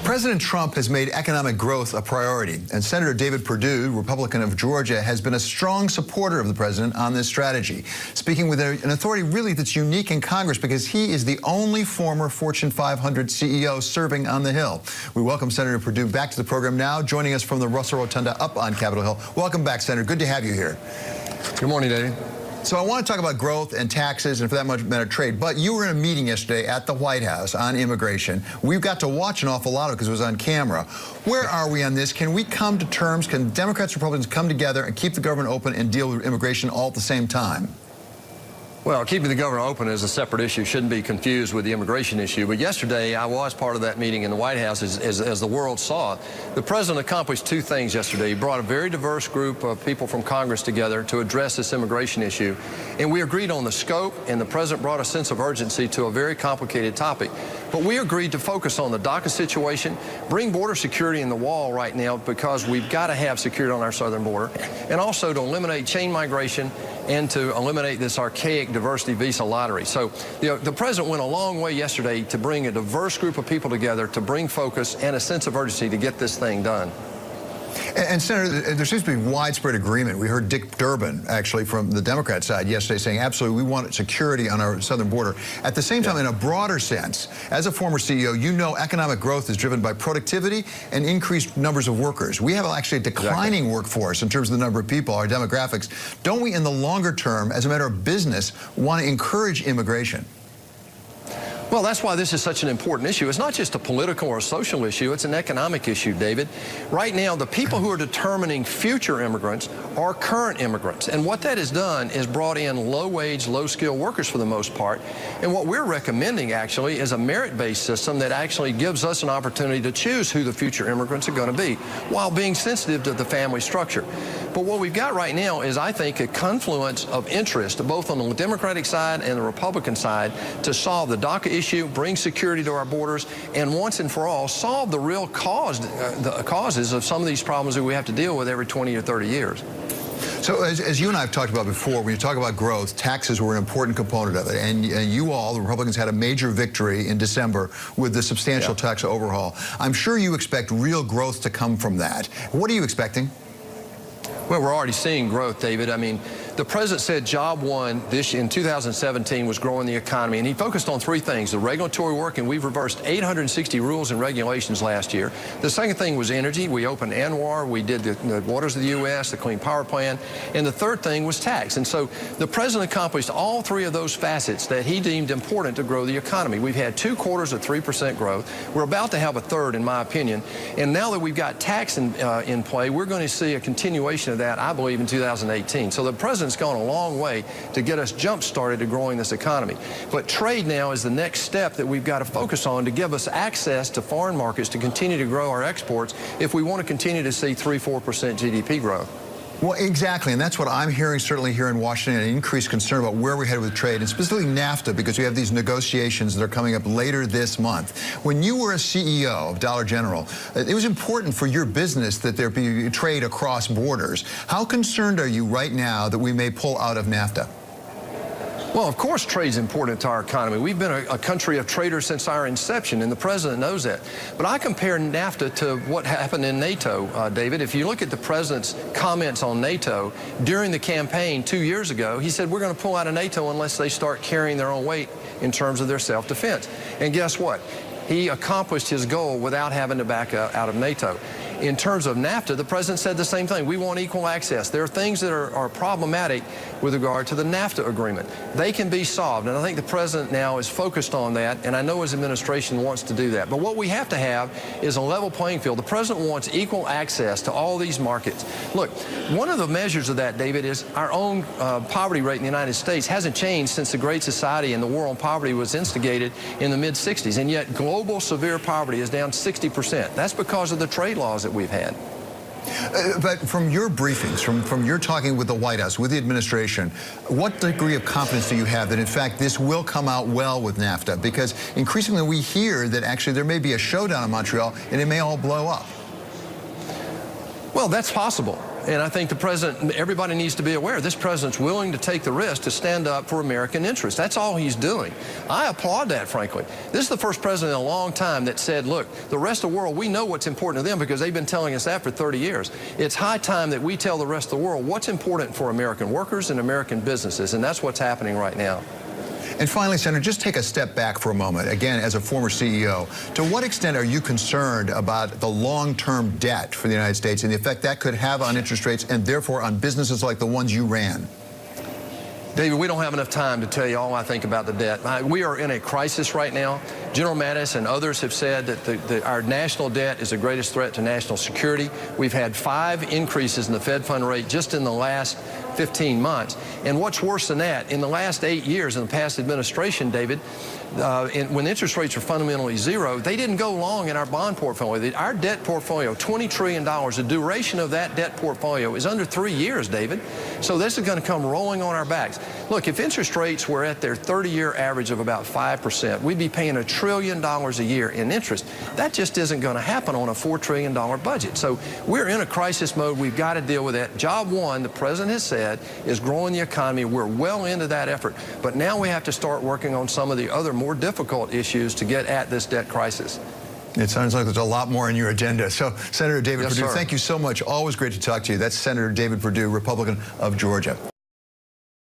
President Trump has made economic growth a priority, and Senator David Perdue, Republican of Georgia, has been a strong supporter of the president on this strategy, speaking with an authority really that's unique in Congress because he is the only former Fortune 500 CEO serving on the Hill. We welcome Senator Perdue back to the program now, joining us from the Russell Rotunda up on Capitol Hill. Welcome back, Senator. Good to have you here. Good morning, David. So I want to talk about growth and taxes and, for that matter, trade. But you were in a meeting yesterday at the White House on immigration. We've got to watch an awful lot of it because it was on camera. Where are we on this? Can we come to terms? Can Democrats and Republicans come together and keep the government open and deal with immigration all at the same time? Well, keeping the government open is a separate issue, shouldn't be confused with the immigration issue. But yesterday, I was part of that meeting in the White House as the world saw it. The president accomplished two things yesterday. He brought a very diverse group of people from Congress together to address this immigration issue. And we agreed on the scope, and the president brought a sense of urgency to a very complicated topic. But we agreed to focus on the DACA situation, bring border security in the wall right now because we've got to have security on our southern border, and also to eliminate chain migration and to eliminate this archaic diversity visa lottery. So the president went a long way yesterday to bring a diverse group of people together to bring focus and a sense of urgency to get this thing done. And Senator, there seems to be widespread agreement. We heard Dick Durbin, actually, from the Democrat side yesterday saying, absolutely, we want security on our southern border. At the same time, in a broader sense, as a former CEO, you know economic growth is driven by productivity and increased numbers of workers. We have actually a declining workforce in terms of the number of people, our demographics. Don't we, in the longer term, as a matter of business, want to encourage immigration? Well, that's why this is such an important issue. It's not just a political or a social issue. It's an economic issue, David. Right now, the people who are determining future immigrants are current immigrants. And what that has done is brought in low-wage, low-skilled workers for the most part. And what we're recommending, actually, is a merit-based system that actually gives us an opportunity to choose who the future immigrants are going to be while being sensitive to the family structure. But what we've got right now is, I think, a confluence of interest, both on the Democratic side and the Republican side, to solve the DACA issue, bring security to our borders, and once and for all, solve the real causes of some of these problems that we have to deal with every 20 or 30 years. So as you and I have talked about before, when you talk about growth, taxes were an important component of it. And you all, the Republicans, had a major victory in December with the substantial tax overhaul. I'm sure you expect real growth to come from that. What are you expecting? Well, we're already seeing growth, David. I mean, the president said job one in 2017 was growing the economy, and he focused on three things: the regulatory work, and we've reversed 860 rules and regulations last year. The second thing was energy. We opened ANWR, we did the Waters of the U.S., the Clean Power Plan, and the third thing was tax. And so the president accomplished all three of those facets that he deemed important to grow the economy. We've had 2 quarters of 3% growth. We're about to have a third, in my opinion. And now that we've got tax in play, we're going to see a continuation of that, I believe, in 2018. So the president's gone a long way to get us jump-started to growing this economy. But trade now is the next step that we've got to focus on to give us access to foreign markets to continue to grow our exports if we want to continue to see 3–4% GDP growth. Well, exactly, and that's what I'm hearing, certainly here in Washington, an increased concern about where we're headed with trade, and specifically NAFTA, because we have these negotiations that are coming up later this month. When you were a CEO of Dollar General, it was important for your business that there be trade across borders. How concerned are you right now that we may pull out of NAFTA? Well, of course, trade's important to our economy. We've been a country of traders since our inception, and the president knows that. But I compare NAFTA to what happened in NATO, David. If you look at the president's comments on NATO during the campaign 2 years ago, he said, we're going to pull out of NATO unless they start carrying their own weight in terms of their self-defense. And guess what? He accomplished his goal without having to back out of NATO. In terms of NAFTA, the president said the same thing. We want equal access. There are things that are problematic with regard to the NAFTA agreement. They can be solved, and I think the president now is focused on that, and I know his administration wants to do that. But what we have to have is a level playing field. The president wants equal access to all these markets. Look, one of the measures of that, David, is our own poverty rate in the United States hasn't changed since the Great Society and the war on poverty was instigated in the mid-'60s, and yet global severe poverty is down 60%. That's because of the trade laws that we've had. But from your briefings, from your talking with the White House, with the administration, what degree of confidence do you have that, in fact, this will come out well with NAFTA? Because increasingly we hear that actually there may be a showdown in Montreal and it may all blow up. Well, that's possible. And I think the president, everybody needs to be aware, this president's willing to take the risk to stand up for American interests. That's all he's doing. I applaud that, frankly. This is the first president in a long time that said, look, the rest of the world, we know what's important to them because they've been telling us that for 30 years. It's high time that we tell the rest of the world what's important for American workers and American businesses, and that's what's happening right now. And finally, Senator, just take a step back for a moment. Again, as a former CEO, to what extent are you concerned about the long-term debt for the United States and the effect that could have on interest rates and therefore on businesses like the ones you ran? David, we don't have enough time to tell you all I think about the debt. We are in a crisis right now. General Mattis and others have said that our national debt is the greatest threat to national security. We've had 5 increases in the Fed fund rate just in the last 15 months. And what's worse than that, in the last 8 years in the past administration, David, when interest rates were fundamentally zero, they didn't go long in our bond portfolio. Our debt portfolio, $20 trillion, the duration of that debt portfolio is under 3 years, David. So this is going to come rolling on our backs. Look, if interest rates were at their 30-year average of about 5%, we'd be paying $1 trillion a year in interest. That just isn't going to happen on a $4 trillion budget. So we're in a crisis mode. We've got to deal with that. Job one, the president has said, is growing the economy. We're well into that effort. But now we have to start working on some of the other more difficult issues to get at this debt crisis. It sounds like there's a lot more on your agenda. So, Senator David Perdue, thank you so much. Always great to talk to you. That's Senator David Perdue, Republican of Georgia.